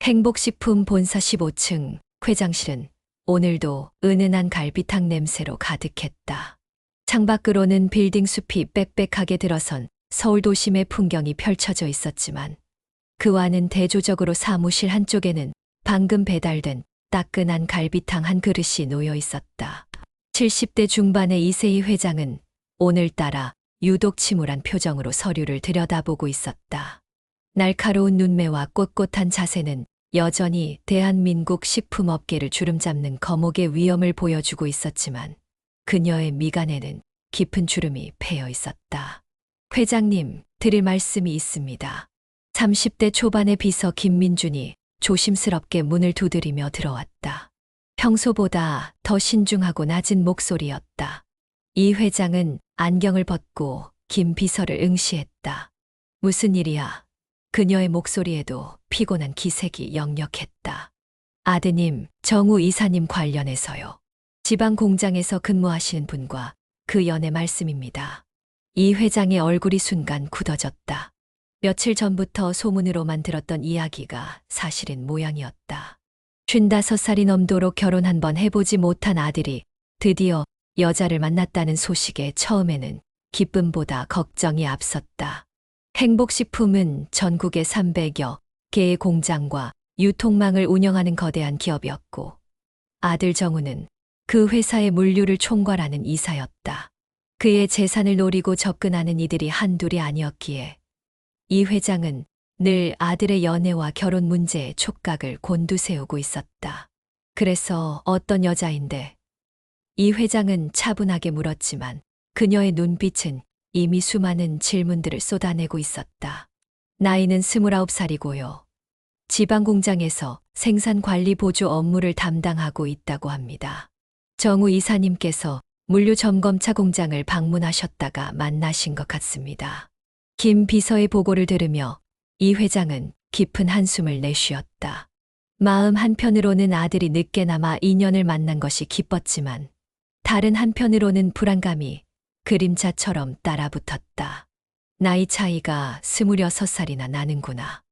행복식품 본사 15층 회장실은 오늘도 은은한 갈비탕 냄새로 가득했다. 창밖으로는 빌딩 숲이 빽빽하게 들어선 서울 도심의 풍경이 펼쳐져 있었지만 그 안은 대조적으로 사무실 한쪽에는 방금 배달된 따끈한 갈비탕 한 그릇이 놓여 있었다. 70대 중반의 이세희 회장은 오늘따라 유독 침울한 표정으로 서류를 들여다보고 있었다. 날카로운 눈매와 꼿꼿한 자세는 여전히 대한민국 식품업계를 주름잡는 거목의 위엄을 보여주고 있었지만 그녀의 미간에는 깊은 주름이 패여 있었다. 회장님, 드릴 말씀이 있습니다. 30대 초반의 비서 김민준이 조심스럽게 문을 두드리며 들어왔다. 평소보다 더 신중하고 낮은 목소리였다. 이 회장은 안경을 벗고 김 비서를 응시했다. 무슨 일이야? 그녀의 목소리에도 피곤한 기색이 역력했다. 아드님, 정우 이사님 관련해서요. 지방 공장에서 근무하시는 분과 그 연애 말씀입니다. 이 회장의 얼굴이 순간 굳어졌다. 며칠 전부터 소문으로만 들었던 이야기가 사실인 모양이었다. 55살이 넘도록 결혼 한 번 해보지 못한 아들이 드디어 여자를 만났다는 소식에 처음에는 기쁨보다 걱정이 앞섰다. 행복식품은 전국의 300여 개의 공장과 유통망을 운영하는 거대한 기업이었고 아들 정우는 그 회사의 물류를 총괄하는 이사였다. 그의 재산을 노리고 접근하는 이들이 한둘이 아니었기에 이 회장은 늘 아들의 연애와 결혼 문제에 촉각을 곤두세우고 있었다. 그래서 어떤 여자인데? 이 회장은 차분하게 물었지만 그녀의 눈빛은 이미 수많은 질문들을 쏟아내고 있었다. 나이는 29살이고요. 지방공장에서 생산관리 보조 업무를 담당하고 있다고 합니다. 정우 이사님께서 물류점검차 공장을 방문하셨다가 만나신 것 같습니다. 김 비서의 보고를 들으며 이 회장은 깊은 한숨을 내쉬었다. 마음 한편으로는 아들이 늦게나마 인연을 만난 것이 기뻤지만 다른 한편으로는 불안감이 그림자처럼 따라붙었다. 나이 차이가 26살이나 나는구나.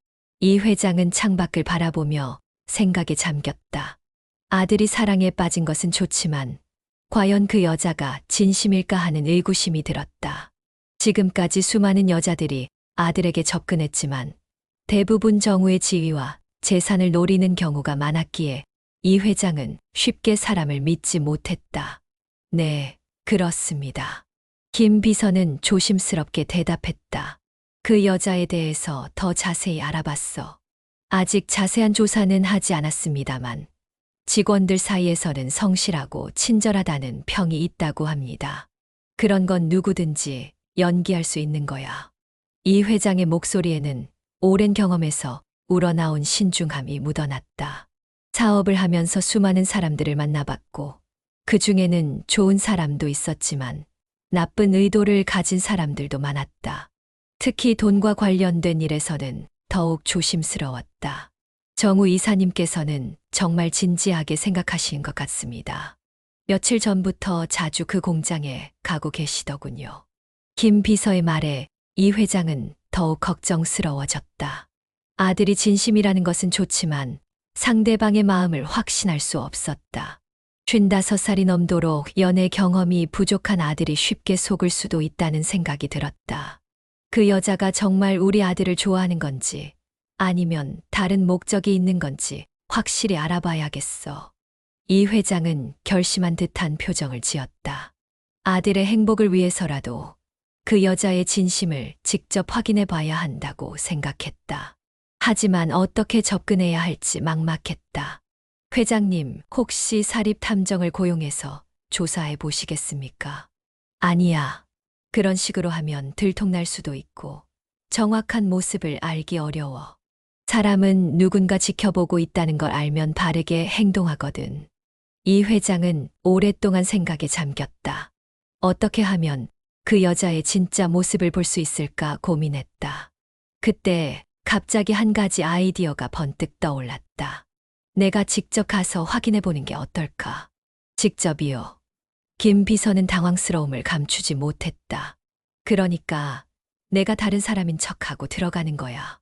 이 회장은 창밖을 바라보며 생각에 잠겼다. 아들이 사랑에 빠진 것은 좋지만 과연 그 여자가 진심일까 하는 의구심이 들었다. 지금까지 수많은 여자들이 아들에게 접근했지만 대부분 정우의 지위와 재산을 노리는 경우가 많았기에 이 회장은 쉽게 사람을 믿지 못했다. 네, 그렇습니다. 김 비서는 조심스럽게 대답했다. 그 여자에 대해서 더 자세히 알아봤어. 아직 자세한 조사는 하지 않았습니다만 직원들 사이에서는 성실하고 친절하다는 평이 있다고 합니다. 그런 건 누구든지 연기할 수 있는 거야. 이 회장의 목소리에는 오랜 경험에서 우러나온 신중함이 묻어났다. 사업을 하면서 수많은 사람들을 만나봤고 그 중에는 좋은 사람도 있었지만 나쁜 의도를 가진 사람들도 많았다. 특히 돈과 관련된 일에서는 더욱 조심스러웠다. 정우 이사님께서는 정말 진지하게 생각하신 것 같습니다. 며칠 전부터 자주 그 공장에 가고 계시더군요. 김 비서의 말에 이 회장은 더욱 걱정스러워졌다. 아들이 진심이라는 것은 좋지만 상대방의 마음을 확신할 수 없었다. 55살이 넘도록 연애 경험이 부족한 아들이 쉽게 속을 수도 있다는 생각이 들었다. 그 여자가 정말 우리 아들을 좋아하는 건지 아니면 다른 목적이 있는 건지 확실히 알아봐야겠어. 이 회장은 결심한 듯한 표정을 지었다. 아들의 행복을 위해서라도 그 여자의 진심을 직접 확인해 봐야 한다고 생각했다. 하지만 어떻게 접근해야 할지 막막했다. 회장님, 혹시 사립탐정을 고용해서 조사해 보시겠습니까? 아니야. 그런 식으로 하면 들통날 수도 있고 정확한 모습을 알기 어려워. 사람은 누군가 지켜보고 있다는 걸 알면 바르게 행동하거든. 이 회장은 오랫동안 생각에 잠겼다. 어떻게 하면 그 여자의 진짜 모습을 볼 수 있을까 고민했다. 그때 갑자기 한 가지 아이디어가 번뜩 떠올랐다. 내가 직접 가서 확인해 보는 게 어떨까? 직접이요. 김 비서는 당황스러움을 감추지 못했다. 그러니까 내가 다른 사람인 척하고 들어가는 거야.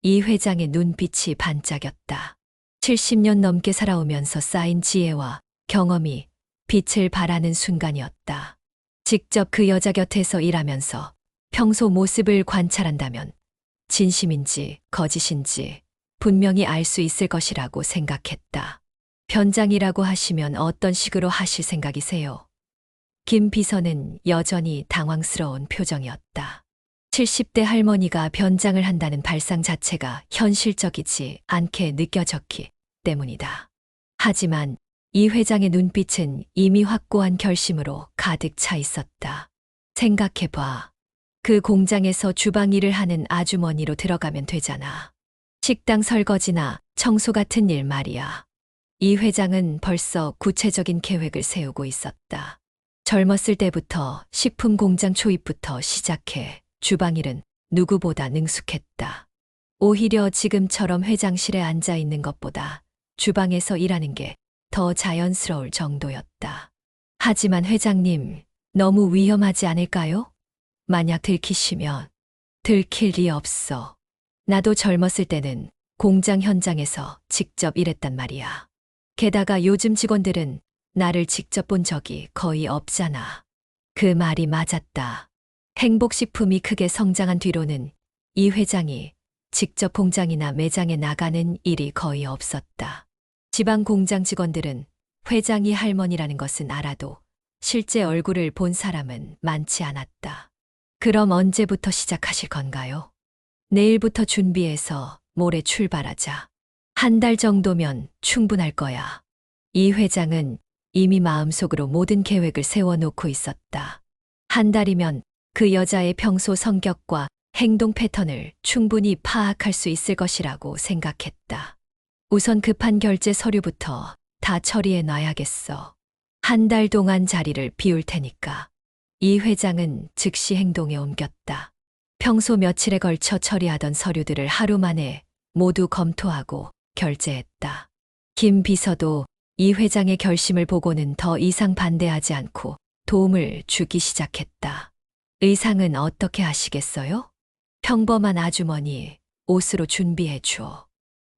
이 회장의 눈빛이 반짝였다. 70년 넘게 살아오면서 쌓인 지혜와 경험이 빛을 발하는 순간이었다. 직접 그 여자 곁에서 일하면서 평소 모습을 관찰한다면 진심인지 거짓인지 분명히 알 수 있을 것이라고 생각했다. 변장이라고 하시면 어떤 식으로 하실 생각이세요? 김 비서는 여전히 당황스러운 표정이었다. 70대 할머니가 변장을 한다는 발상 자체가 현실적이지 않게 느껴졌기 때문이다. 하지만 이 회장의 눈빛은 이미 확고한 결심으로 가득 차 있었다. 생각해봐. 그 공장에서 주방 일을 하는 아주머니로 들어가면 되잖아. 식당 설거지나 청소 같은 일 말이야. 이 회장은 벌써 구체적인 계획을 세우고 있었다. 젊었을 때부터 식품 공장 초입부터 시작해 주방일은 누구보다 능숙했다. 오히려 지금처럼 회장실에 앉아 있는 것보다 주방에서 일하는 게 더 자연스러울 정도였다. 하지만 회장님, 너무 위험하지 않을까요? 만약 들키시면 들킬 리 없어. 나도 젊었을 때는 공장 현장에서 직접 일했단 말이야. 게다가 요즘 직원들은 나를 직접 본 적이 거의 없잖아. 그 말이 맞았다. 행복식품이 크게 성장한 뒤로는 이 회장이 직접 공장이나 매장에 나가는 일이 거의 없었다. 지방 공장 직원들은 회장이 할머니라는 것은 알아도 실제 얼굴을 본 사람은 많지 않았다. 그럼 언제부터 시작하실 건가요? 내일부터 준비해서 모레 출발하자. 한 달 정도면 충분할 거야. 이 회장은 이미 마음속으로 모든 계획을 세워놓고 있었다. 한 달이면 그 여자의 평소 성격과 행동 패턴을 충분히 파악할 수 있을 것이라고 생각했다. 우선 급한 결제 서류부터 다 처리해 놔야겠어. 한 달 동안 자리를 비울 테니까. 이 회장은 즉시 행동에 옮겼다. 평소 며칠에 걸쳐 처리하던 서류들을 하루 만에 모두 검토하고 결제했다. 김 비서도 이 회장의 결심을 보고는 더 이상 반대하지 않고 도움을 주기 시작했다. 의상은 어떻게 하시겠어요? 평범한 아주머니 옷으로 준비해 줘.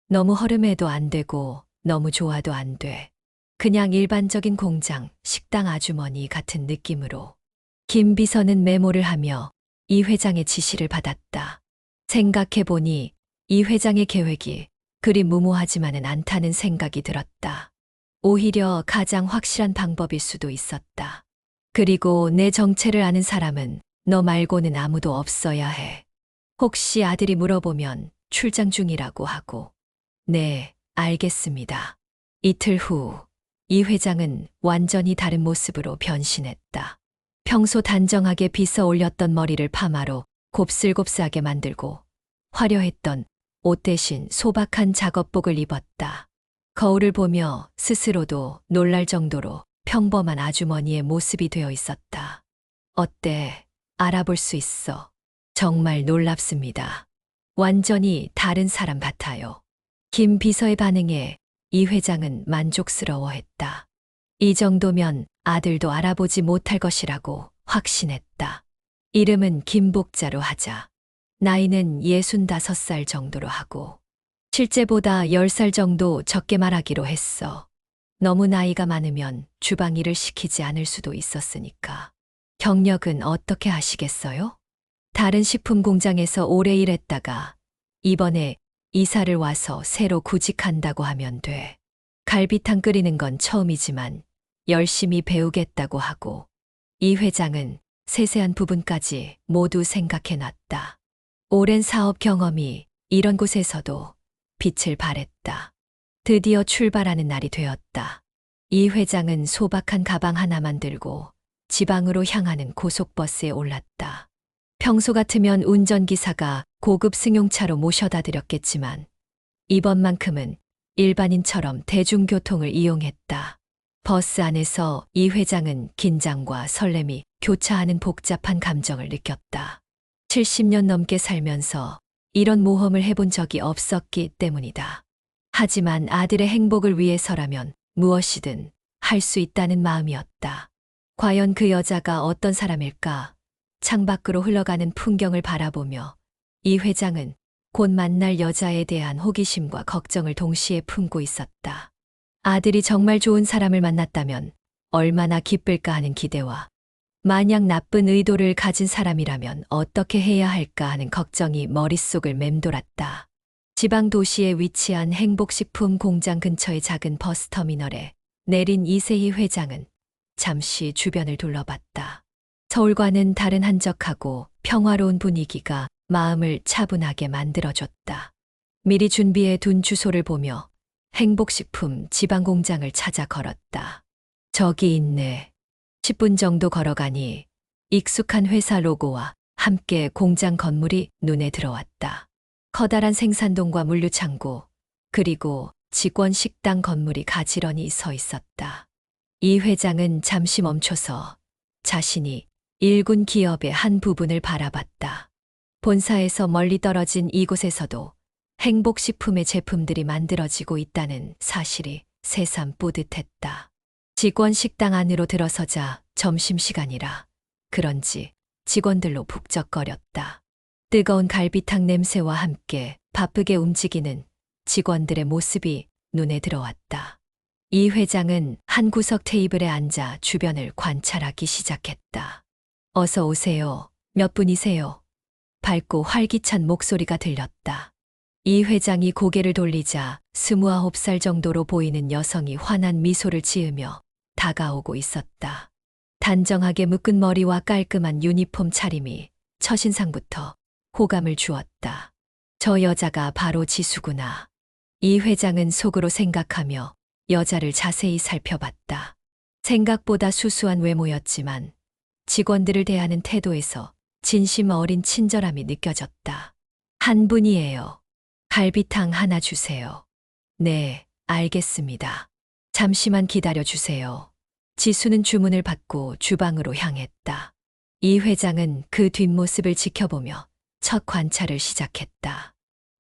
너무 허름해도 안 되고 너무 좋아도 안 돼. 그냥 일반적인 공장, 식당 아주머니 같은 느낌으로. 김 비서는 메모를 하며 이 회장의 지시를 받았다. 생각해보니 이 회장의 계획이 그리 무모하지만은 않다는 생각이 들었다. 오히려 가장 확실한 방법일 수도 있었다. 그리고 내 정체를 아는 사람은 너 말고는 아무도 없어야 해. 혹시 아들이 물어보면 출장 중이라고 하고. 네, 알겠습니다. 이틀 후, 이 회장은 완전히 다른 모습으로 변신했다. 평소 단정하게 빗어 올렸던 머리를 파마로 곱슬곱슬하게 만들고 화려했던 옷 대신 소박한 작업복을 입었다. 거울을 보며 스스로도 놀랄 정도로 평범한 아주머니의 모습이 되어 있었다. 어때? 알아볼 수 있어. 정말 놀랍습니다. 완전히 다른 사람 같아요. 김 비서의 반응에 이 회장은 만족스러워했다. 이 정도면 아들도 알아보지 못할 것이라고 확신했다. 이름은 김복자로 하자. 나이는 65살 정도로 하고 실제보다 10살 정도 적게 말하기로 했어. 너무 나이가 많으면 주방 일을 시키지 않을 수도 있었으니까. 경력은 어떻게 하시겠어요? 다른 식품 공장에서 오래 일했다가 이번에 이사를 와서 새로 구직한다고 하면 돼. 갈비탕 끓이는 건 처음이지만 열심히 배우겠다고 하고 이 회장은 세세한 부분까지 모두 생각해 놨다. 오랜 사업 경험이 이런 곳에서도 빛을 발했다. 드디어 출발하는 날이 되었다. 이 회장은 소박한 가방 하나만 들고 지방으로 향하는 고속버스에 올랐다. 평소 같으면 운전기사가 고급 승용차로 모셔다 드렸겠지만 이번만큼은 일반인처럼 대중교통을 이용했다. 버스 안에서 이 회장은 긴장과 설렘이 교차하는 복잡한 감정을 느꼈다. 70년 넘게 살면서 이런 모험을 해본 적이 없었기 때문이다. 하지만 아들의 행복을 위해서라면 무엇이든 할 수 있다는 마음이었다. 과연 그 여자가 어떤 사람일까? 창밖으로 흘러가는 풍경을 바라보며 이 회장은 곧 만날 여자에 대한 호기심과 걱정을 동시에 품고 있었다. 아들이 정말 좋은 사람을 만났다면 얼마나 기쁠까 하는 기대와 만약 나쁜 의도를 가진 사람이라면 어떻게 해야 할까 하는 걱정이 머릿속을 맴돌았다. 지방 도시에 위치한 행복식품 공장 근처의 작은 버스터미널에 내린 이세희 회장은 잠시 주변을 둘러봤다. 서울과는 다른 한적하고 평화로운 분위기가 마음을 차분하게 만들어줬다. 미리 준비해 둔 주소를 보며 행복식품 지방공장을 찾아 걸었다. 저기 있네. 10분 정도 걸어가니 익숙한 회사 로고와 함께 공장 건물이 눈에 들어왔다. 커다란 생산동과 물류창고, 그리고 직원 식당 건물이 가지런히 서 있었다. 이 회장은 잠시 멈춰서 자신이 일군 기업의 한 부분을 바라봤다. 본사에서 멀리 떨어진 이곳에서도 행복식품의 제품들이 만들어지고 있다는 사실이 새삼 뿌듯했다. 직원 식당 안으로 들어서자 점심시간이라 그런지 직원들로 북적거렸다. 뜨거운 갈비탕 냄새와 함께 바쁘게 움직이는 직원들의 모습이 눈에 들어왔다. 이 회장은 한 구석 테이블에 앉아 주변을 관찰하기 시작했다. 어서 오세요. 몇 분이세요? 밝고 활기찬 목소리가 들렸다. 이 회장이 고개를 돌리자 29살 정도로 보이는 여성이 환한 미소를 지으며 다가오고 있었다. 단정하게 묶은 머리와 깔끔한 유니폼 차림이 첫인상부터 호감을 주었다. 저 여자가 바로 지수구나. 이 회장은 속으로 생각하며 여자를 자세히 살펴봤다. 생각보다 수수한 외모였지만 직원들을 대하는 태도에서 진심 어린 친절함이 느껴졌다. 한 분이에요. 갈비탕 하나 주세요. 네, 알겠습니다. 잠시만 기다려 주세요. 지수는 주문을 받고 주방으로 향했다. 이 회장은 그 뒷모습을 지켜보며 첫 관찰을 시작했다.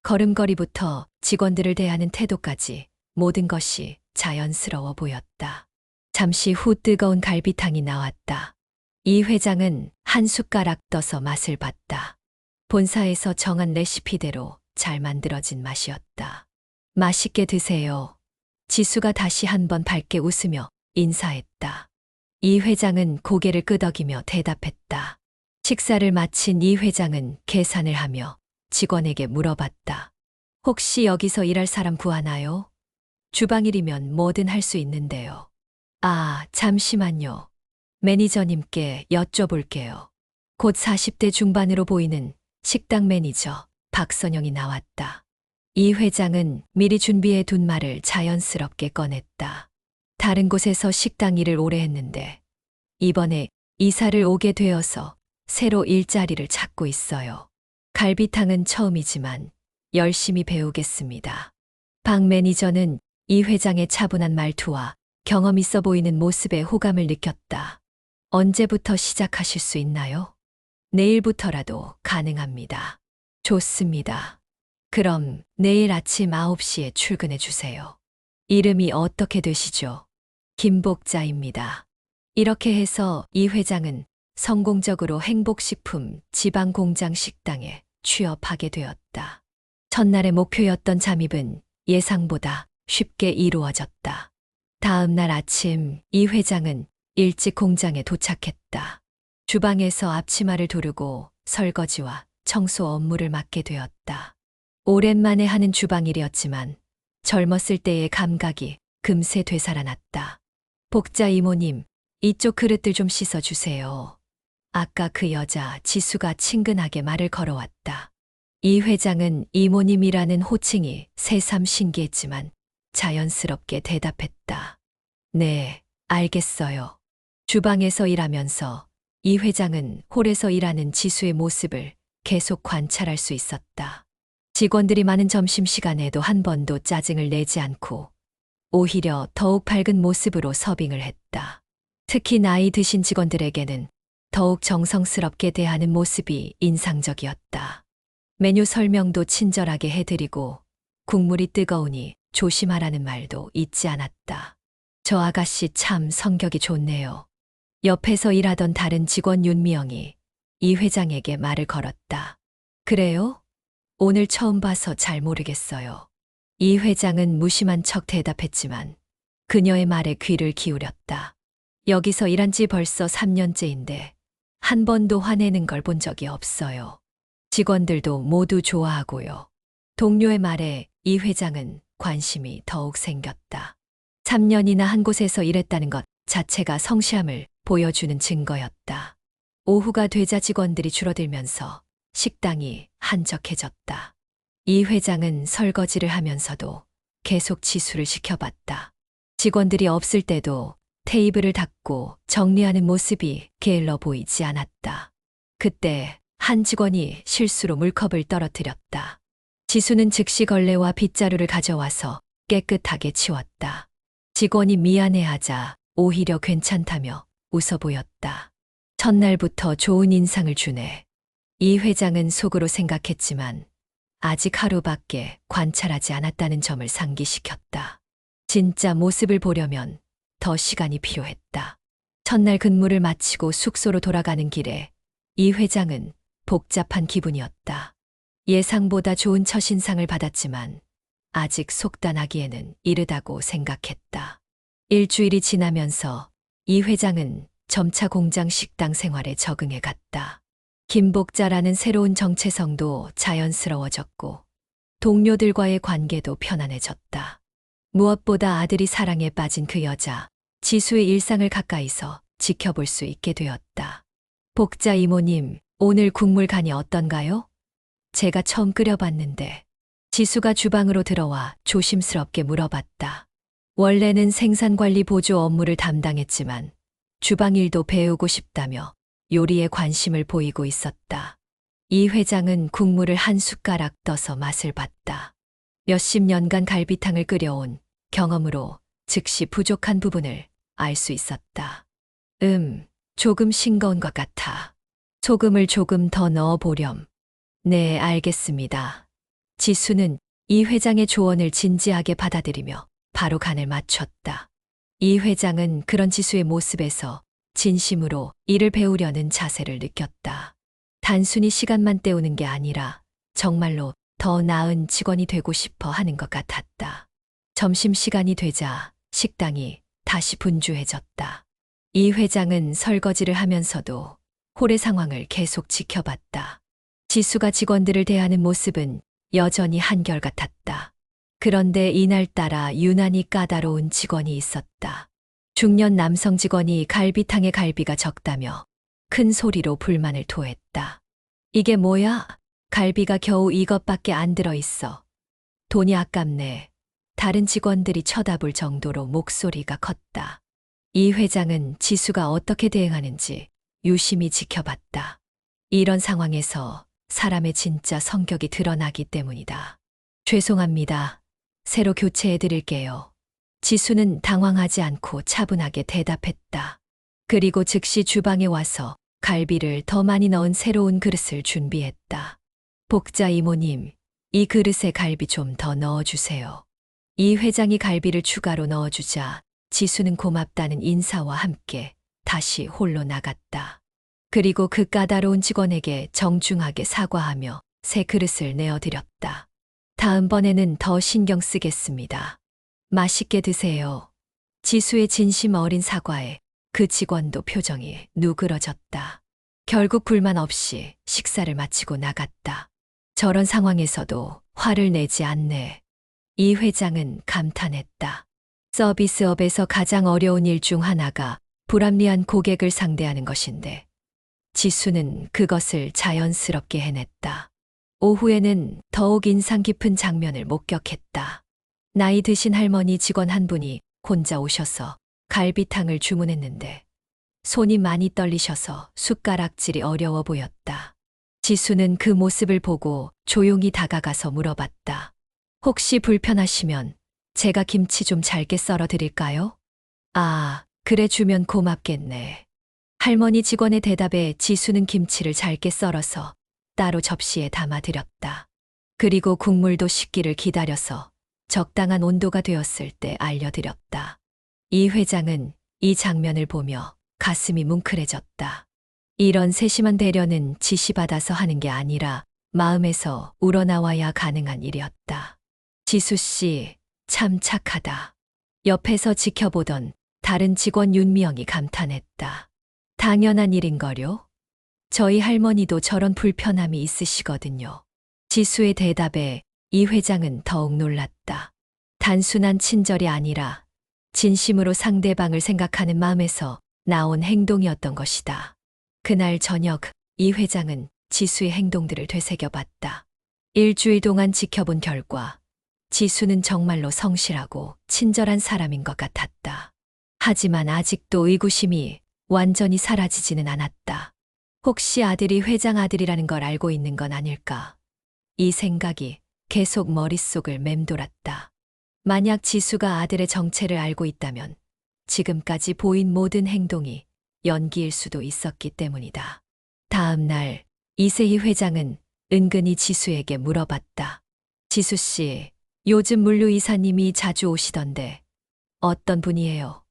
걸음걸이부터 직원들을 대하는 태도까지 모든 것이 자연스러워 보였다. 잠시 후 뜨거운 갈비탕이 나왔다. 이 회장은 한 숟가락 떠서 맛을 봤다. 본사에서 정한 레시피대로 잘 만들어진 맛이었다. 맛있게 드세요. 지수가 다시 한번 밝게 웃으며 인사했다. 이 회장은 고개를 끄덕이며 대답했다. 식사를 마친 이 회장은 계산을 하며 직원에게 물어봤다. 혹시 여기서 일할 사람 구하나요? 주방일이면 뭐든 할 수 있는데요. 아, 잠시만요. 매니저님께 여쭤볼게요. 곧 40대 중반으로 보이는 식당 매니저 박선영이 나왔다. 이 회장은 미리 준비해 둔 말을 자연스럽게 꺼냈다. 다른 곳에서 식당 일을 오래 했는데 이번에 이사를 오게 되어서 새로 일자리를 찾고 있어요. 갈비탕은 처음이지만 열심히 배우겠습니다. 박 매니저는 이 회장의 차분한 말투와 경험 있어 보이는 모습에 호감을 느꼈다. 언제부터 시작하실 수 있나요? 내일부터라도 가능합니다. 좋습니다. 그럼 내일 아침 9시에 출근해 주세요. 이름이 어떻게 되시죠? 김복자입니다. 이렇게 해서 이 회장은 성공적으로 행복식품 지방공장 식당에 취업하게 되었다. 첫날의 목표였던 잠입은 예상보다 쉽게 이루어졌다. 다음 날 아침 이 회장은 일찍 공장에 도착했다. 주방에서 앞치마를 두르고 설거지와 청소 업무를 맡게 되었다. 오랜만에 하는 주방일이었지만 젊었을 때의 감각이 금세 되살아났다. 복자 이모님, 이쪽 그릇들 좀 씻어주세요. 아까 그 여자 지수가 친근하게 말을 걸어왔다. 이 회장은 이모님이라는 호칭이 새삼 신기했지만 자연스럽게 대답했다. 네, 알겠어요. 주방에서 일하면서 이 회장은 홀에서 일하는 지수의 모습을 계속 관찰할 수 있었다. 직원들이 많은 점심시간에도 한 번도 짜증을 내지 않고 오히려 더욱 밝은 모습으로 서빙을 했다. 특히 나이 드신 직원들에게는 더욱 정성스럽게 대하는 모습이 인상적이었다. 메뉴 설명도 친절하게 해드리고 국물이 뜨거우니 조심하라는 말도 잊지 않았다. 저 아가씨 참 성격이 좋네요. 옆에서 일하던 다른 직원 윤미영이 이 회장에게 말을 걸었다. 그래요? 오늘 처음 봐서 잘 모르겠어요. 이 회장은 무심한 척 대답했지만 그녀의 말에 귀를 기울였다. 여기서 일한 지 벌써 3년째인데 한 번도 화내는 걸 본 적이 없어요. 직원들도 모두 좋아하고요. 동료의 말에 이 회장은 관심이 더욱 생겼다. 3년이나 한 곳에서 일했다는 것 자체가 성실함을 보여주는 증거였다. 오후가 되자 직원들이 줄어들면서 식당이 한적해졌다. 이 회장은 설거지를 하면서도 계속 지수를 지켜봤다. 직원들이 없을 때도 테이블을 닦고 정리하는 모습이 게을러 보이지 않았다. 그때 한 직원이 실수로 물컵을 떨어뜨렸다. 지수는 즉시 걸레와 빗자루를 가져와서 깨끗하게 치웠다. 직원이 미안해하자 오히려 괜찮다며 웃어 보였다. 첫날부터 좋은 인상을 주네. 이 회장은 속으로 생각했지만 아직 하루밖에 관찰하지 않았다는 점을 상기시켰다. 진짜 모습을 보려면 더 시간이 필요했다. 첫날 근무를 마치고 숙소로 돌아가는 길에 이 회장은 복잡한 기분이었다. 예상보다 좋은 첫인상을 받았지만 아직 속단하기에는 이르다고 생각했다. 일주일이 지나면서 이 회장은 점차 공장 식당 생활에 적응해 갔다. 김복자라는 새로운 정체성도 자연스러워졌고 동료들과의 관계도 편안해졌다. 무엇보다 아들이 사랑에 빠진 그 여자, 지수의 일상을 가까이서 지켜볼 수 있게 되었다. 복자 이모님, 오늘 국물 간이 어떤가요? 제가 처음 끓여봤는데. 지수가 주방으로 들어와 조심스럽게 물어봤다. 원래는 생산관리 보조 업무를 담당했지만 주방 일도 배우고 싶다며 요리에 관심을 보이고 있었다. 이 회장은 국물을 한 숟가락 떠서 맛을 봤다. 몇십 년간 갈비탕을 끓여온 경험으로 즉시 부족한 부분을 알 수 있었다. 조금 싱거운 것 같아. 소금을 조금 더 넣어 보렴. 네, 알겠습니다. 지수는 이 회장의 조언을 진지하게 받아들이며 바로 간을 맞췄다. 이 회장은 그런 지수의 모습에서 진심으로 일을 배우려는 자세를 느꼈다. 단순히 시간만 때우는 게 아니라 정말로 더 나은 직원이 되고 싶어 하는 것 같았다. 점심시간이 되자 식당이 다시 분주해졌다. 이 회장은 설거지를 하면서도 홀의 상황을 계속 지켜봤다. 지수가 직원들을 대하는 모습은 여전히 한결같았다. 그런데 이날따라 유난히 까다로운 직원이 있었다. 중년 남성 직원이 갈비탕에 갈비가 적다며 큰 소리로 불만을 토했다. 이게 뭐야? 갈비가 겨우 이것밖에 안 들어있어. 돈이 아깝네. 다른 직원들이 쳐다볼 정도로 목소리가 컸다. 이 회장은 지수가 어떻게 대응하는지 유심히 지켜봤다. 이런 상황에서 사람의 진짜 성격이 드러나기 때문이다. 죄송합니다. 새로 교체해 드릴게요. 지수는 당황하지 않고 차분하게 대답했다. 그리고 즉시 주방에 와서 갈비를 더 많이 넣은 새로운 그릇을 준비했다. 복자 이모님, 이 그릇에 갈비 좀 더 넣어주세요. 이 회장이 갈비를 추가로 넣어주자 지수는 고맙다는 인사와 함께 다시 홀로 나갔다. 그리고 그 까다로운 직원에게 정중하게 사과하며 새 그릇을 내어드렸다. 다음번에는 더 신경 쓰겠습니다. 맛있게 드세요. 지수의 진심 어린 사과에 그 직원도 표정이 누그러졌다. 결국 불만 없이 식사를 마치고 나갔다. 저런 상황에서도 화를 내지 않네. 이 회장은 감탄했다. 서비스업에서 가장 어려운 일 중 하나가 불합리한 고객을 상대하는 것인데 지수는 그것을 자연스럽게 해냈다. 오후에는 더욱 인상 깊은 장면을 목격했다. 나이 드신 할머니 직원 한 분이 혼자 오셔서 갈비탕을 주문했는데 손이 많이 떨리셔서 숟가락질이 어려워 보였다. 지수는 그 모습을 보고 조용히 다가가서 물어봤다. 혹시 불편하시면 제가 김치 좀 잘게 썰어 드릴까요? 아, 그래 주면 고맙겠네. 할머니 직원의 대답에 지수는 김치를 잘게 썰어서 따로 접시에 담아드렸다. 그리고 국물도 식기를 기다려서 적당한 온도가 되었을 때 알려드렸다. 이 회장은 이 장면을 보며 가슴이 뭉클해졌다. 이런 세심한 배려는 지시받아서 하는 게 아니라 마음에서 우러나와야 가능한 일이었다. 지수 씨, 참 착하다. 옆에서 지켜보던 다른 직원 윤미영이 감탄했다. 당연한 일인걸요? 저희 할머니도 저런 불편함이 있으시거든요. 지수의 대답에 이 회장은 더욱 놀랐다. 단순한 친절이 아니라 진심으로 상대방을 생각하는 마음에서 나온 행동이었던 것이다. 그날 저녁 이 회장은 지수의 행동들을 되새겨봤다. 일주일 동안 지켜본 결과 지수는 정말로 성실하고 친절한 사람인 것 같았다. 하지만 아직도 의구심이 완전히 사라지지는 않았다. 혹시 아들이 회장 아들이라는 걸 알고 있는 건 아닐까? 이 생각이 계속 머릿속을 맴돌았다. 만약 지수가 아들의 정체를 알고 있다면 지금까지 보인 모든 행동이 연기일 수도 있었기 때문이다. 다음 날 이세희 회장은 은근히 지수에게 물어봤다. 지수 씨, 요즘 물류이사님이 자주 오시던데 어떤 분이에요?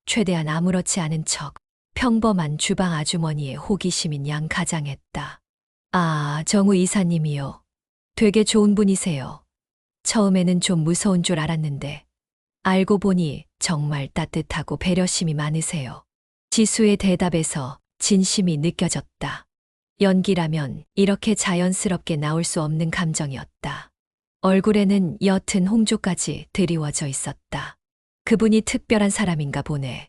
최대한 아무렇지 않은 척 평범한 주방 아주머니의 호기심인 양 가장했다. 아, 정우 이사님이요. 되게 좋은 분이세요. 처음에는 좀 무서운 줄 알았는데 알고 보니 정말 따뜻하고 배려심이 많으세요. 지수의 대답에서 진심이 느껴졌다. 연기라면 이렇게 자연스럽게 나올 수 없는 감정이었다. 얼굴에는 옅은 홍조까지 드리워져 있었다. 그분이 특별한 사람인가 보네.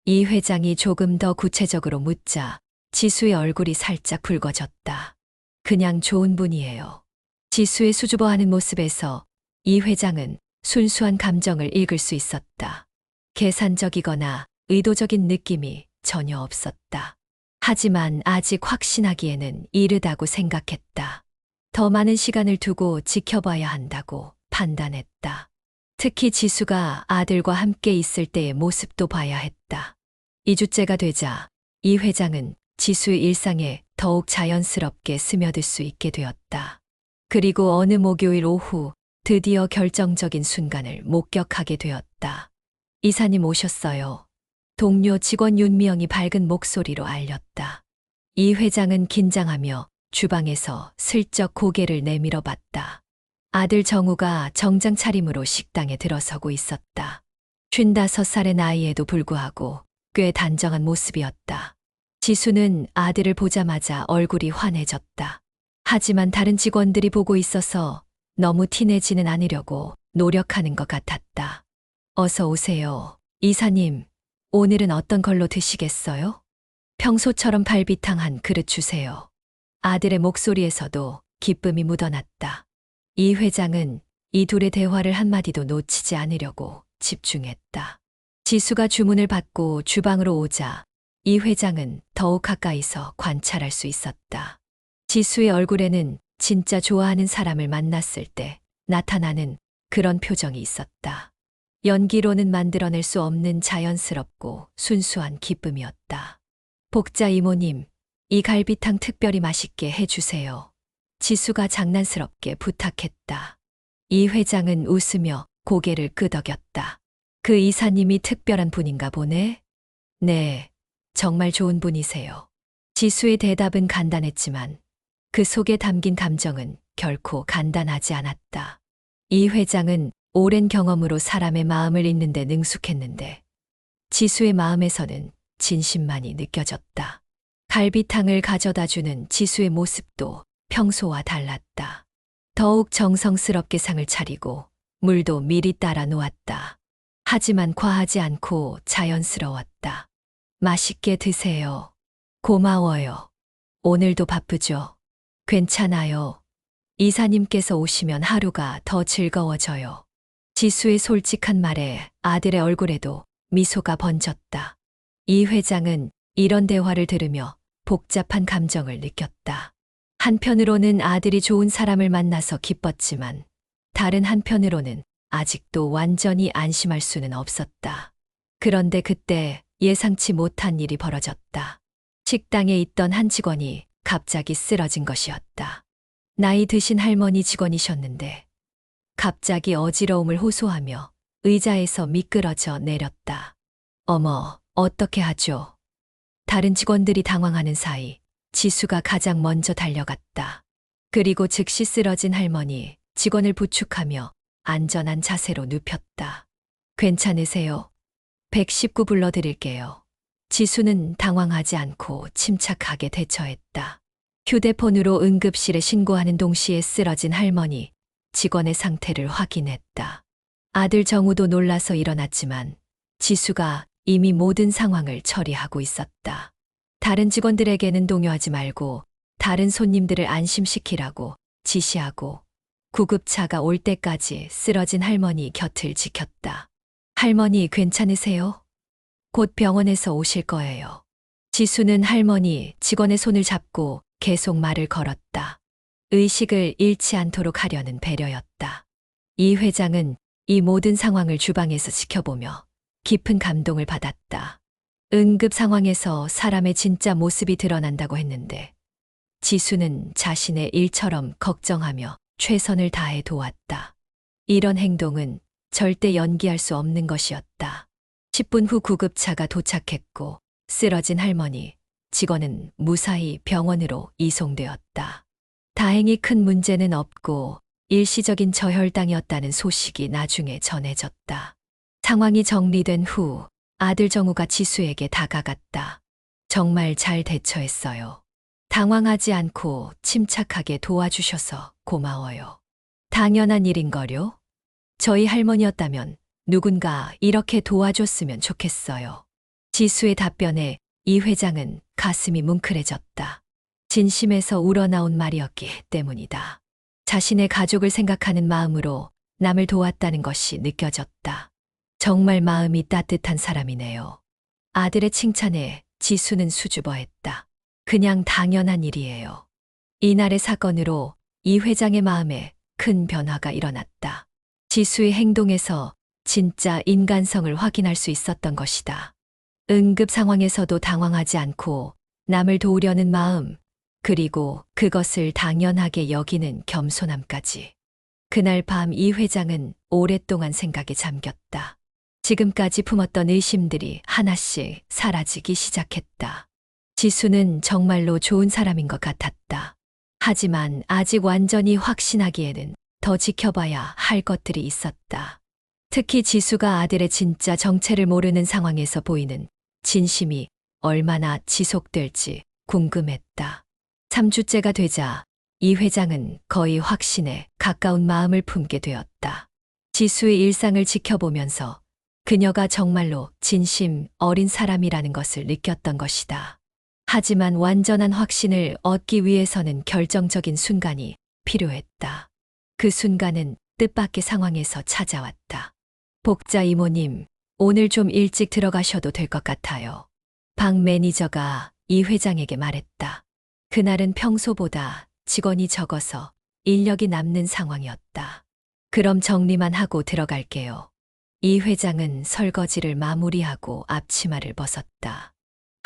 이 회장이 조금 더 구체적으로 묻자 지수의 얼굴이 살짝 붉어졌다. 그냥 좋은 분이에요. 지수의 수줍어하는 모습에서 이 회장은 순수한 감정을 읽을 수 있었다. 계산적이거나 의도적인 느낌이 전혀 없었다. 하지만 아직 확신하기에는 이르다고 생각했다. 더 많은 시간을 두고 지켜봐야 한다고 판단했다. 특히 지수가 아들과 함께 있을 때의 모습도 봐야 했다. 2주째가 되자 이 회장은 지수의 일상에 더욱 자연스럽게 스며들 수 있게 되었다. 그리고 어느 목요일 오후 드디어 결정적인 순간을 목격하게 되었다. 이사님 오셨어요. 동료 직원 윤미영이 밝은 목소리로 알렸다. 이 회장은 긴장하며 주방에서 슬쩍 고개를 내밀어 봤다. 아들 정우가 정장 차림으로 식당에 들어서고 있었다. 55살의 나이에도 불구하고 꽤 단정한 모습이었다. 지수는 아들을 보자마자 얼굴이 환해졌다. 하지만 다른 직원들이 보고 있어서 너무 티내지는 않으려고 노력하는 것 같았다. 어서 오세요. 이사님, 오늘은 어떤 걸로 드시겠어요? 평소처럼 발비탕 한 그릇 주세요. 아들의 목소리에서도 기쁨이 묻어났다. 이 회장은 이 둘의 대화를 한마디도 놓치지 않으려고 집중했다. 지수가 주문을 받고 주방으로 오자 이 회장은 더욱 가까이서 관찰할 수 있었다. 지수의 얼굴에는 진짜 좋아하는 사람을 만났을 때 나타나는 그런 표정이 있었다. 연기로는 만들어낼 수 없는 자연스럽고 순수한 기쁨이었다. 복자 이모님, 이 갈비탕 특별히 맛있게 해주세요. 지수가 장난스럽게 부탁했다. 이 회장은 웃으며 고개를 끄덕였다. 그 이사님이 특별한 분인가 보네? 네, 정말 좋은 분이세요. 지수의 대답은 간단했지만 그 속에 담긴 감정은 결코 간단하지 않았다. 이 회장은 오랜 경험으로 사람의 마음을 읽는 데 능숙했는데 지수의 마음에서는 진심만이 느껴졌다. 갈비탕을 가져다 주는 지수의 모습도 평소와 달랐다. 더욱 정성스럽게 상을 차리고 물도 미리 따라 놓았다. 하지만 과하지 않고 자연스러웠다. 맛있게 드세요. 고마워요. 오늘도 바쁘죠? 괜찮아요. 이사님께서 오시면 하루가 더 즐거워져요. 지수의 솔직한 말에 아들의 얼굴에도 미소가 번졌다. 이 회장은 이런 대화를 들으며 복잡한 감정을 느꼈다. 한편으로는 아들이 좋은 사람을 만나서 기뻤지만 다른 한편으로는 아직도 완전히 안심할 수는 없었다. 그런데 그때 예상치 못한 일이 벌어졌다. 식당에 있던 한 직원이 갑자기 쓰러진 것이었다. 나이 드신 할머니 직원이셨는데 갑자기 어지러움을 호소하며 의자에서 미끄러져 내렸다. 어머, 어떻게 하죠? 다른 직원들이 당황하는 사이 지수가 가장 먼저 달려갔다. 그리고 즉시 쓰러진 할머니, 직원을 부축하며 안전한 자세로 눕혔다. 괜찮으세요? 119 불러드릴게요. 지수는 당황하지 않고 침착하게 대처했다. 휴대폰으로 응급실에 신고하는 동시에 쓰러진 할머니, 직원의 상태를 확인했다. 아들 정우도 놀라서 일어났지만 지수가 이미 모든 상황을 처리하고 있었다. 다른 직원들에게는 동요하지 말고 다른 손님들을 안심시키라고 지시하고 구급차가 올 때까지 쓰러진 할머니 곁을 지켰다. 할머니 괜찮으세요? 곧 병원에서 오실 거예요. 지수는 할머니, 직원의 손을 잡고 계속 말을 걸었다. 의식을 잃지 않도록 하려는 배려였다. 이 회장은 이 모든 상황을 주방에서 지켜보며 깊은 감동을 받았다. 응급 상황에서 사람의 진짜 모습이 드러난다고 했는데 지수는 자신의 일처럼 걱정하며 최선을 다해 도왔다. 이런 행동은 절대 연기할 수 없는 것이었다. 10분 후 구급차가 도착했고 쓰러진 할머니, 직원은 무사히 병원으로 이송되었다. 다행히 큰 문제는 없고 일시적인 저혈당이었다는 소식이 나중에 전해졌다. 상황이 정리된 후 아들 정우가 지수에게 다가갔다. 정말 잘 대처했어요. 당황하지 않고 침착하게 도와주셔서 고마워요. 당연한 일인걸요? 저희 할머니였다면 누군가 이렇게 도와줬으면 좋겠어요. 지수의 답변에 이 회장은 가슴이 뭉클해졌다. 진심에서 우러나온 말이었기 때문이다. 자신의 가족을 생각하는 마음으로 남을 도왔다는 것이 느껴졌다. 정말 마음이 따뜻한 사람이네요. 아들의 칭찬에 지수는 수줍어했다. 그냥 당연한 일이에요. 이날의 사건으로 이 회장의 마음에 큰 변화가 일어났다. 지수의 행동에서 진짜 인간성을 확인할 수 있었던 것이다. 응급 상황에서도 당황하지 않고 남을 도우려는 마음, 그리고 그것을 당연하게 여기는 겸손함까지. 그날 밤 이 회장은 오랫동안 생각에 잠겼다. 지금까지 품었던 의심들이 하나씩 사라지기 시작했다. 지수는 정말로 좋은 사람인 것 같았다. 하지만 아직 완전히 확신하기에는 더 지켜봐야 할 것들이 있었다. 특히 지수가 아들의 진짜 정체를 모르는 상황에서 보이는 진심이 얼마나 지속될지 궁금했다. 3주째가 되자 이 회장은 거의 확신에 가까운 마음을 품게 되었다. 지수의 일상을 지켜보면서 그녀가 정말로 진심 어린 사람이라는 것을 느꼈던 것이다. 하지만 완전한 확신을 얻기 위해서는 결정적인 순간이 필요했다. 그 순간은 뜻밖의 상황에서 찾아왔다. 복자 이모님, 오늘 좀 일찍 들어가셔도 될 것 같아요. 방 매니저가 이 회장에게 말했다. 그날은 평소보다 직원이 적어서 인력이 남는 상황이었다. 그럼 정리만 하고 들어갈게요. 이 회장은 설거지를 마무리하고 앞치마를 벗었다.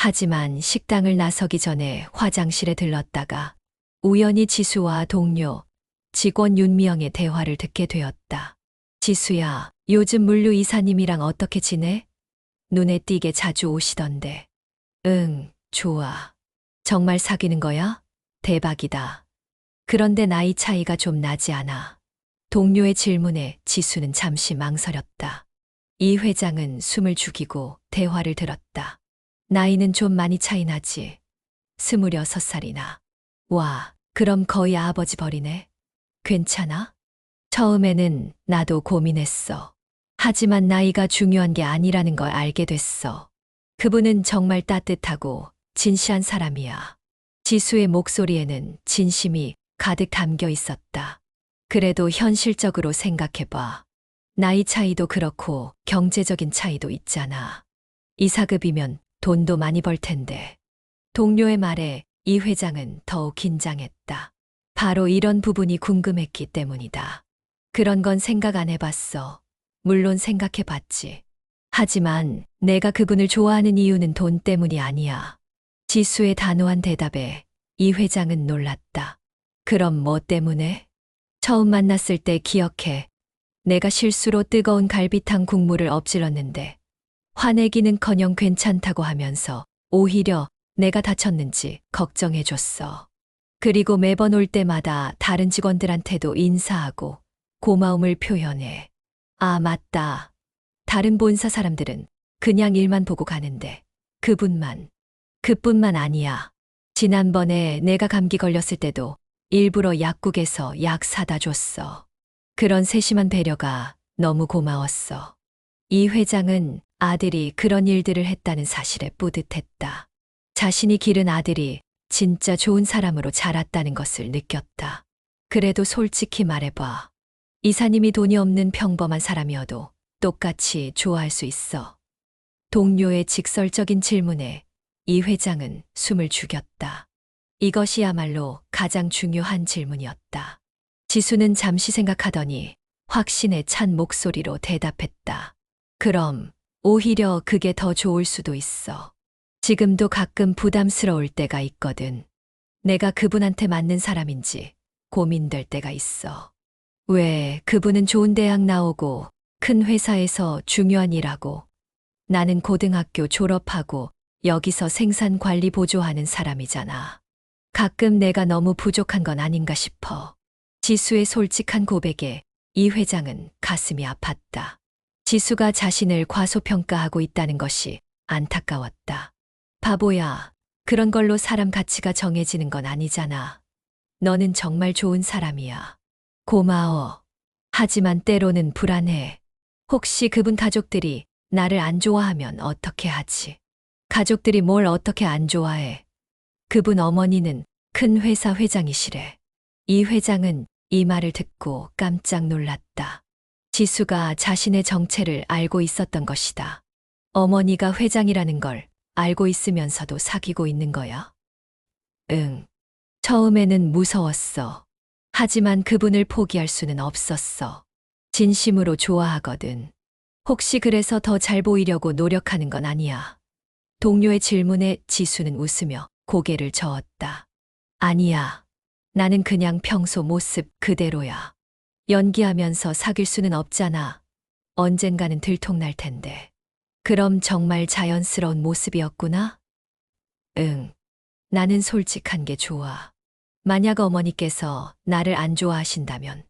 하지만 식당을 나서기 전에 화장실에 들렀다가 우연히 지수와 동료, 직원 윤미영의 대화를 듣게 되었다. 지수야, 요즘 물류 이사님이랑 어떻게 지내? 눈에 띄게 자주 오시던데. 응, 좋아. 정말 사귀는 거야? 대박이다. 그런데 나이 차이가 좀 나지 않아? 동료의 질문에 지수는 잠시 망설였다. 이 회장은 숨을 죽이고 대화를 들었다. 나이는 좀 많이 차이 나지. 26살이나. 와, 그럼 거의 아버지 벌이네. 괜찮아? 처음에는 나도 고민했어. 하지만 나이가 중요한 게 아니라는 걸 알게 됐어. 그분은 정말 따뜻하고 진실한 사람이야. 지수의 목소리에는 진심이 가득 담겨 있었다. 그래도 현실적으로 생각해봐. 나이 차이도 그렇고 경제적인 차이도 있잖아. 이사급이면 돈도 많이 벌 텐데. 동료의 말에 이 회장은 더욱 긴장했다. 바로 이런 부분이 궁금했기 때문이다. 그런 건 생각 안 해봤어. 물론 생각해봤지. 하지만 내가 그분을 좋아하는 이유는 돈 때문이 아니야. 지수의 단호한 대답에 이 회장은 놀랐다. 그럼 뭐 때문에? 처음 만났을 때 기억해. 내가 실수로 뜨거운 갈비탕 국물을 엎질렀는데 화내기는커녕 괜찮다고 하면서 오히려 내가 다쳤는지 걱정해줬어. 그리고 매번 올 때마다 다른 직원들한테도 인사하고 고마움을 표현해. 아, 맞다. 다른 본사 사람들은 그냥 일만 보고 가는데 그뿐만 아니야. 지난번에 내가 감기 걸렸을 때도 일부러 약국에서 약 사다 줬어. 그런 세심한 배려가 너무 고마웠어. 이 회장은 아들이 그런 일들을 했다는 사실에 뿌듯했다. 자신이 기른 아들이 진짜 좋은 사람으로 자랐다는 것을 느꼈다. 그래도 솔직히 말해봐. 이사님이 돈이 없는 평범한 사람이어도 똑같이 좋아할 수 있어. 동료의 직설적인 질문에 이 회장은 숨을 죽였다. 이것이야말로 가장 중요한 질문이었다. 지수는 잠시 생각하더니 확신에 찬 목소리로 대답했다. 그럼 오히려 그게 더 좋을 수도 있어. 지금도 가끔 부담스러울 때가 있거든. 내가 그분한테 맞는 사람인지 고민될 때가 있어. 왜 그분은 좋은 대학 나오고 큰 회사에서 중요한 일하고 나는 고등학교 졸업하고 여기서 생산 관리 보조하는 사람이잖아. 가끔 내가 너무 부족한 건 아닌가 싶어. 지수의 솔직한 고백에 이 회장은 가슴이 아팠다. 지수가 자신을 과소평가하고 있다는 것이 안타까웠다. 바보야, 그런 걸로 사람 가치가 정해지는 건 아니잖아. 너는 정말 좋은 사람이야. 고마워. 하지만 때로는 불안해. 혹시 그분 가족들이 나를 안 좋아하면 어떻게 하지? 가족들이 뭘 어떻게 안 좋아해? 그분 어머니는 큰 회사 회장이시래. 이 회장은 이 말을 듣고 깜짝 놀랐다. 지수가 자신의 정체를 알고 있었던 것이다. 어머니가 회장이라는 걸 알고 있으면서도 사귀고 있는 거야? 응. 처음에는 무서웠어. 하지만 그분을 포기할 수는 없었어. 진심으로 좋아하거든. 혹시 그래서 더 잘 보이려고 노력하는 건 아니야. 동료의 질문에 지수는 웃으며 고개를 저었다. 아니야. 나는 그냥 평소 모습 그대로야. 연기하면서 사귈 수는 없잖아. 언젠가는 들통날 텐데. 그럼 정말 자연스러운 모습이었구나? 응. 나는 솔직한 게 좋아. 만약 어머니께서 나를 안 좋아하신다면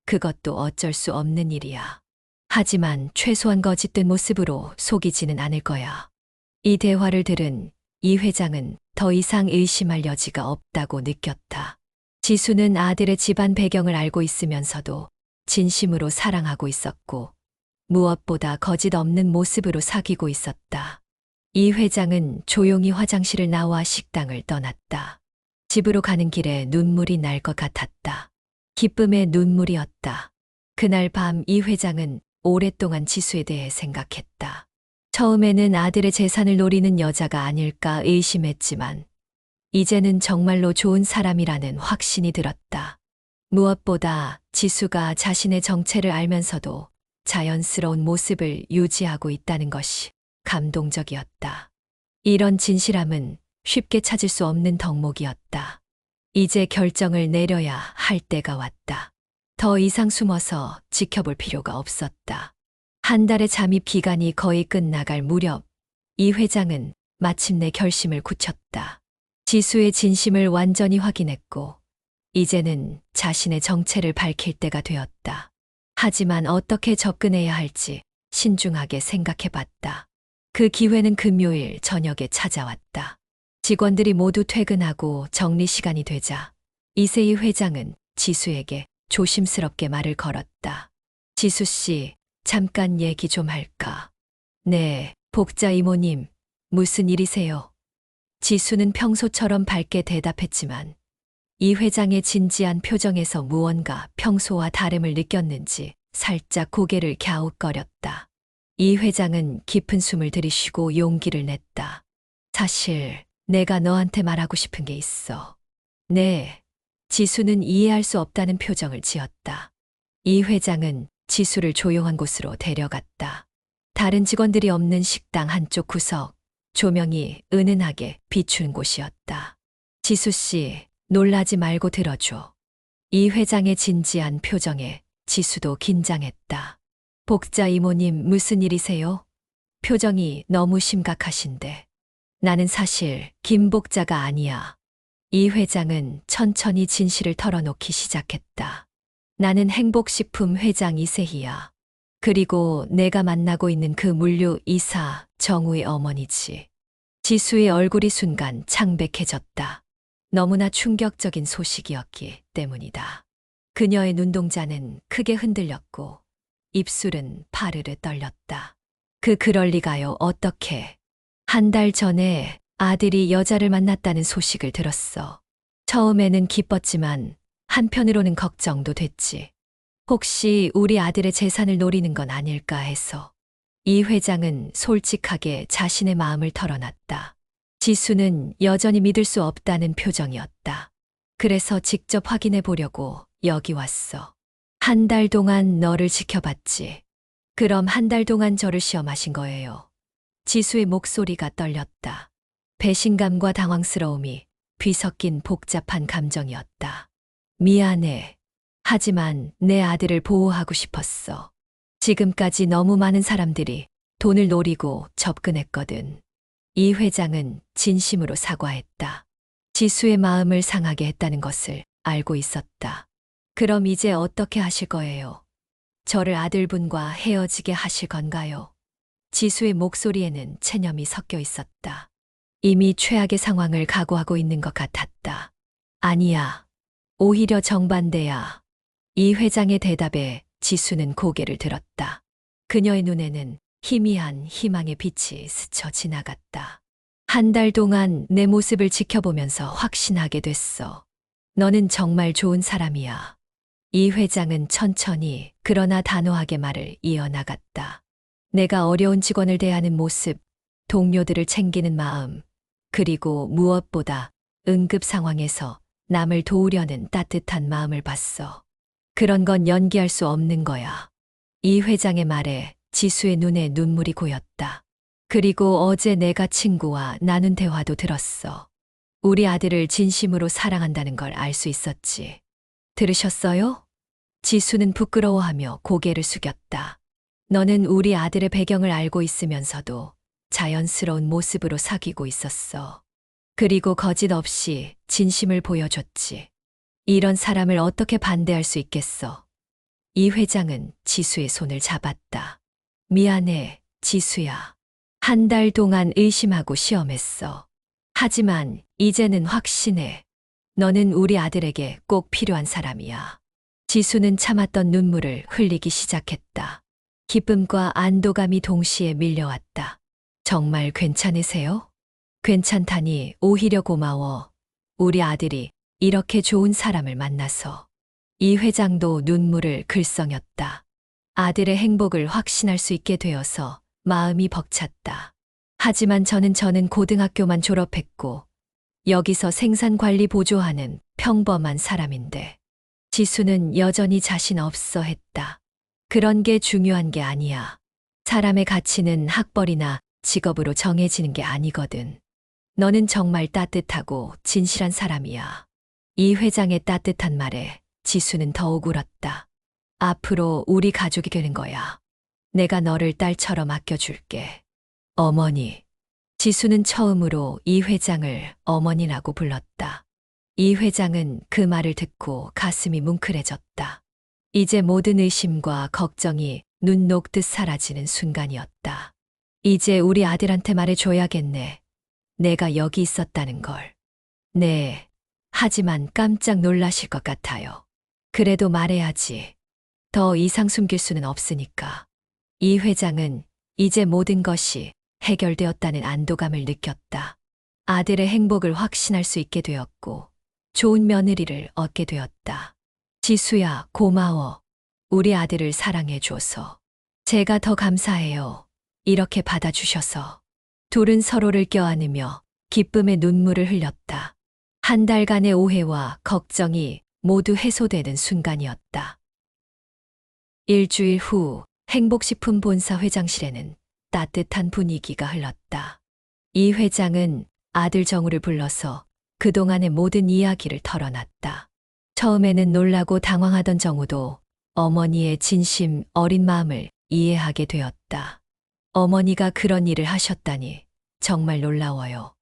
그것도 어쩔 수 없는 일이야. 하지만 최소한 거짓된 모습으로 속이지는 않을 거야. 이 대화를 들은 이 회장은 더 이상 의심할 여지가 없다고 느꼈다. 지수는 아들의 집안 배경을 알고 있으면서도 진심으로 사랑하고 있었고 무엇보다 거짓 없는 모습으로 사귀고 있었다. 이 회장은 조용히 화장실을 나와 식당을 떠났다. 집으로 가는 길에 눈물이 날 것 같았다. 기쁨의 눈물이었다. 그날 밤 이 회장은 오랫동안 지수에 대해 생각했다. 처음에는 아들의 재산을 노리는 여자가 아닐까 의심했지만 이제는 정말로 좋은 사람이라는 확신이 들었다. 무엇보다 지수가 자신의 정체를 알면서도 자연스러운 모습을 유지하고 있다는 것이 감동적이었다. 이런 진실함은 쉽게 찾을 수 없는 덕목이었다. 이제 결정을 내려야 할 때가 왔다. 더 이상 숨어서 지켜볼 필요가 없었다. 한 달의 잠입 기간이 거의 끝나갈 무렵, 이 회장은 마침내 결심을 굳혔다. 지수의 진심을 완전히 확인했고, 이제는 자신의 정체를 밝힐 때가 되었다. 하지만 어떻게 접근해야 할지 신중하게 생각해 봤다. 그 기회는 금요일 저녁에 찾아왔다. 직원들이 모두 퇴근하고 정리 시간이 되자 이세희 회장은 지수에게 조심스럽게 말을 걸었다. 지수 씨, 잠깐 얘기 좀 할까? 네, 복자 이모님, 무슨 일이세요? 지수는 평소처럼 밝게 대답했지만 이 회장의 진지한 표정에서 무언가 평소와 다름을 느꼈는지 살짝 고개를 갸웃거렸다. 이 회장은 깊은 숨을 들이쉬고 용기를 냈다. 사실 내가 너한테 말하고 싶은 게 있어. 네. 지수는 이해할 수 없다는 표정을 지었다. 이 회장은 지수를 조용한 곳으로 데려갔다. 다른 직원들이 없는 식당 한쪽 구석, 조명이 은은하게 비추는 곳이었다. 지수 씨, 놀라지 말고 들어줘. 이 회장의 진지한 표정에 지수도 긴장했다. 복자 이모님, 무슨 일이세요? 표정이 너무 심각하신데. 나는 사실 김복자가 아니야. 이 회장은 천천히 진실을 털어놓기 시작했다. 나는 행복식품 회장 이세희야. 그리고 내가 만나고 있는 그 물류 이사 정우의 어머니지. 지수의 얼굴이 순간 창백해졌다. 너무나 충격적인 소식이었기 때문이다. 그녀의 눈동자는 크게 흔들렸고 입술은 파르르 떨렸다. 그럴 리가요. 어떻게? 한 달 전에 아들이 여자를 만났다는 소식을 들었어. 처음에는 기뻤지만 한편으로는 걱정도 됐지. 혹시 우리 아들의 재산을 노리는 건 아닐까 해서. 이 회장은 솔직하게 자신의 마음을 털어놨다. 지수는 여전히 믿을 수 없다는 표정이었다. 그래서 직접 확인해 보려고 여기 왔어. 한 달 동안 너를 지켜봤지. 그럼 한 달 동안 저를 시험하신 거예요. 지수의 목소리가 떨렸다. 배신감과 당황스러움이 뒤섞인 복잡한 감정이었다. 미안해. 하지만 내 아들을 보호하고 싶었어. 지금까지 너무 많은 사람들이 돈을 노리고 접근했거든. 이 회장은 진심으로 사과했다. 지수의 마음을 상하게 했다는 것을 알고 있었다. 그럼 이제 어떻게 하실 거예요? 저를 아들분과 헤어지게 하실 건가요? 지수의 목소리에는 체념이 섞여 있었다. 이미 최악의 상황을 각오하고 있는 것 같았다. 아니야. 오히려 정반대야. 이 회장의 대답에 지수는 고개를 들었다. 그녀의 눈에는 희미한 희망의 빛이 스쳐 지나갔다. 한 달 동안 내 모습을 지켜보면서 확신하게 됐어. 너는 정말 좋은 사람이야. 이 회장은 천천히 그러나 단호하게 말을 이어나갔다. 내가 어려운 직원을 대하는 모습, 동료들을 챙기는 마음, 그리고 무엇보다 응급 상황에서 남을 도우려는 따뜻한 마음을 봤어. 그런 건 연기할 수 없는 거야. 이 회장의 말에 지수의 눈에 눈물이 고였다. 그리고 어제 내가 친구와 나눈 대화도 들었어. 우리 아들을 진심으로 사랑한다는 걸 알 수 있었지. 들으셨어요? 지수는 부끄러워하며 고개를 숙였다. 너는 우리 아들의 배경을 알고 있으면서도 자연스러운 모습으로 사귀고 있었어. 그리고 거짓 없이 진심을 보여줬지. 이런 사람을 어떻게 반대할 수 있겠어? 이 회장은 지수의 손을 잡았다. 미안해, 지수야. 한 달 동안 의심하고 시험했어. 하지만 이제는 확신해. 너는 우리 아들에게 꼭 필요한 사람이야. 지수는 참았던 눈물을 흘리기 시작했다. 기쁨과 안도감이 동시에 밀려왔다. 정말 괜찮으세요? 괜찮다니 오히려 고마워. 우리 아들이 이렇게 좋은 사람을 만나서. 이 회장도 눈물을 글썽였다. 아들의 행복을 확신할 수 있게 되어서 마음이 벅찼다. 하지만 저는 고등학교만 졸업했고 여기서 생산 관리 보조하는 평범한 사람인데. 지수는 여전히 자신 없어 했다. 그런 게 중요한 게 아니야. 사람의 가치는 학벌이나 직업으로 정해지는 게 아니거든. 너는 정말 따뜻하고 진실한 사람이야. 이 회장의 따뜻한 말에 지수는 더욱 울었다. 앞으로 우리 가족이 되는 거야. 내가 너를 딸처럼 아껴줄게. 어머니. 지수는 처음으로 이 회장을 어머니라고 불렀다. 이 회장은 그 말을 듣고 가슴이 뭉클해졌다. 이제 모든 의심과 걱정이 눈 녹듯 사라지는 순간이었다. 이제 우리 아들한테 말해줘야겠네. 내가 여기 있었다는 걸. 네. 하지만 깜짝 놀라실 것 같아요. 그래도 말해야지. 더 이상 숨길 수는 없으니까. 이 회장은 이제 모든 것이 해결되었다는 안도감을 느꼈다. 아들의 행복을 확신할 수 있게 되었고 좋은 며느리를 얻게 되었다. 지수야, 고마워. 우리 아들을 사랑해줘서. 제가 더 감사해요. 이렇게 받아주셔서. 둘은 서로를 껴안으며 기쁨의 눈물을 흘렸다. 한 달간의 오해와 걱정이 모두 해소되는 순간이었다. 일주일 후 행복식품 본사 회장실에는 따뜻한 분위기가 흘렀다. 이 회장은 아들 정우를 불러서 그동안의 모든 이야기를 털어놨다. 처음에는 놀라고 당황하던 정우도 어머니의 진심 어린 마음을 이해하게 되었다. 어머니가 그런 일을 하셨다니 정말 놀라워요.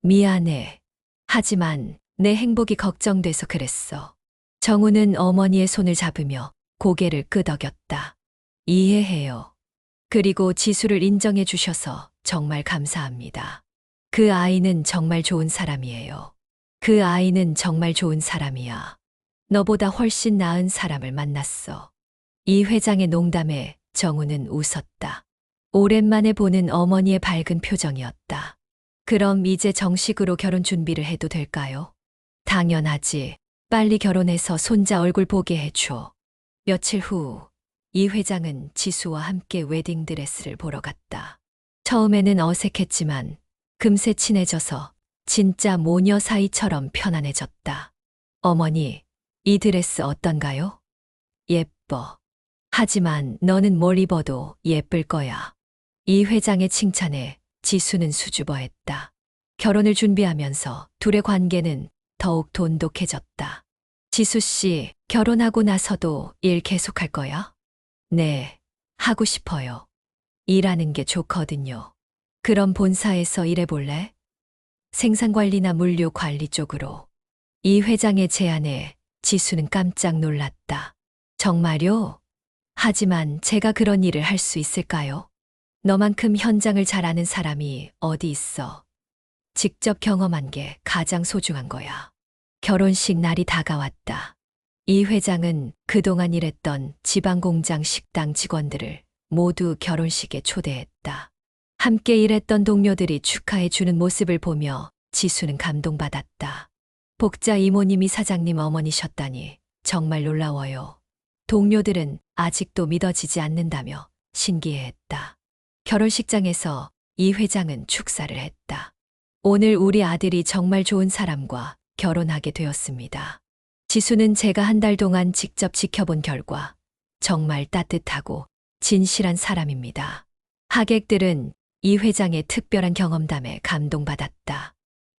미안해. 하지만 내 행복이 걱정돼서 그랬어. 정우는 어머니의 손을 잡으며 고개를 끄덕였다. 이해해요. 그리고 지수를 인정해 주셔서 정말 감사합니다. 그 아이는 정말 좋은 사람이에요. 그 아이는 정말 좋은 사람이야. 너보다 훨씬 나은 사람을 만났어. 이 회장의 농담에 정우는 웃었다. 오랜만에 보는 어머니의 밝은 표정이었다. 그럼 이제 정식으로 결혼 준비를 해도 될까요? 당연하지. 빨리 결혼해서 손자 얼굴 보게 해줘. 며칠 후, 이 회장은 지수와 함께 웨딩드레스를 보러 갔다. 처음에는 어색했지만 금세 친해져서 진짜 모녀 사이처럼 편안해졌다. 어머니, 이 드레스 어떤가요? 예뻐. 하지만 너는 뭘 입어도 예쁠 거야. 이 회장의 칭찬에 지수는 수줍어했다. 결혼을 준비하면서 둘의 관계는 더욱 돈독해졌다. 지수 씨, 결혼하고 나서도 일 계속할 거야? 네, 하고 싶어요. 일하는 게 좋거든요. 그럼 본사에서 일해볼래? 생산관리나 물류관리 쪽으로. 이 회장의 제안에 지수는 깜짝 놀랐다. 정말요? 하지만 제가 그런 일을 할 수 있을까요? 너만큼 현장을 잘 아는 사람이 어디 있어. 직접 경험한 게 가장 소중한 거야. 결혼식 날이 다가왔다. 이 회장은 그동안 일했던 지방공장 식당 직원들을 모두 결혼식에 초대했다. 함께 일했던 동료들이 축하해 주는 모습을 보며 지수는 감동받았다. 복자 이모님이 사장님 어머니셨다니 정말 놀라워요. 동료들은 아직도 믿어지지 않는다며 신기해했다. 결혼식장에서 이 회장은 축사를 했다. 오늘 우리 아들이 정말 좋은 사람과 결혼하게 되었습니다. 지수는 제가 한 달 동안 직접 지켜본 결과 정말 따뜻하고 진실한 사람입니다. 하객들은 이 회장의 특별한 경험담에 감동받았다.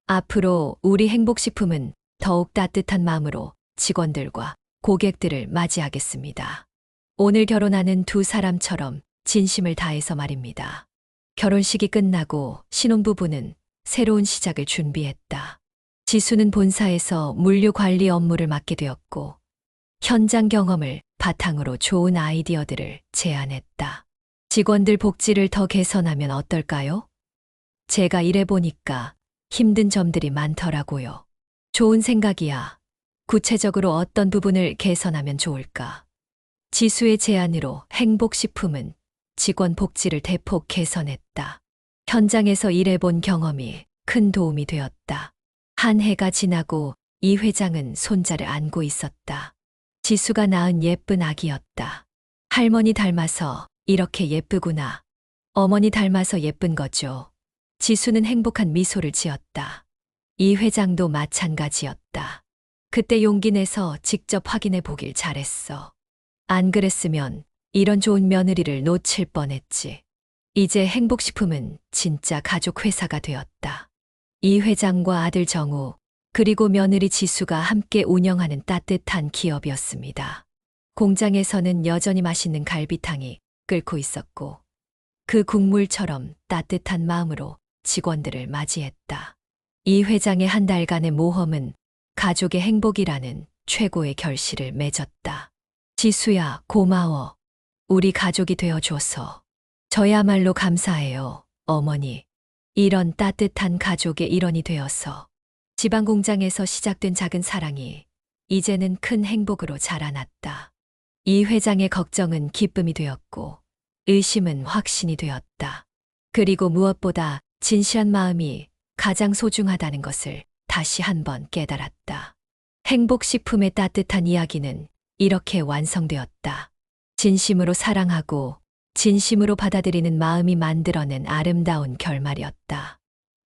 앞으로 우리 행복식품은 더욱 따뜻한 마음으로 직원들과 고객들을 맞이하겠습니다. 오늘 결혼하는 두 사람처럼 진심을 다해서 말입니다. 결혼식이 끝나고 신혼부부는 새로운 시작을 준비했다. 지수는 본사에서 물류 관리 업무를 맡게 되었고, 현장 경험을 바탕으로 좋은 아이디어들을 제안했다. 직원들 복지를 더 개선하면 어떨까요? 제가 일해보니까 힘든 점들이 많더라고요. 좋은 생각이야. 구체적으로 어떤 부분을 개선하면 좋을까? 지수의 제안으로 행복식품은 직원 복지를 대폭 개선했다. 현장에서 일해본 경험이 큰 도움이 되었다. 한 해가 지나고 이 회장은 손자를 안고 있었다. 지수가 낳은 예쁜 아기였다. 할머니 닮아서 이렇게 예쁘구나. 어머니 닮아서 예쁜 거죠. 지수는 행복한 미소를 지었다. 이 회장도 마찬가지였다. 그때 용기 내서 직접 확인해 보길 잘했어. 안 그랬으면 이런 좋은 며느리를 놓칠 뻔했지. 이제 행복식품은 진짜 가족 회사가 되었다. 이 회장과 아들 정우, 그리고 며느리 지수가 함께 운영하는 따뜻한 기업이었습니다. 공장에서는 여전히 맛있는 갈비탕이 끓고 있었고, 그 국물처럼 따뜻한 마음으로 직원들을 맞이했다. 이 회장의 한 달간의 모험은 가족의 행복이라는 최고의 결실을 맺었다. 지수야, 고마워. 우리 가족이 되어줘서. 저야말로 감사해요, 어머니. 이런 따뜻한 가족의 일원이 되어서. 지방공장에서 시작된 작은 사랑이 이제는 큰 행복으로 자라났다. 이 회장의 걱정은 기쁨이 되었고, 의심은 확신이 되었다. 그리고 무엇보다 진실한 마음이 가장 소중하다는 것을 다시 한번 깨달았다. 행복식품의 따뜻한 이야기는 이렇게 완성되었다. 진심으로 사랑하고 진심으로 받아들이는 마음이 만들어낸 아름다운 결말이었다.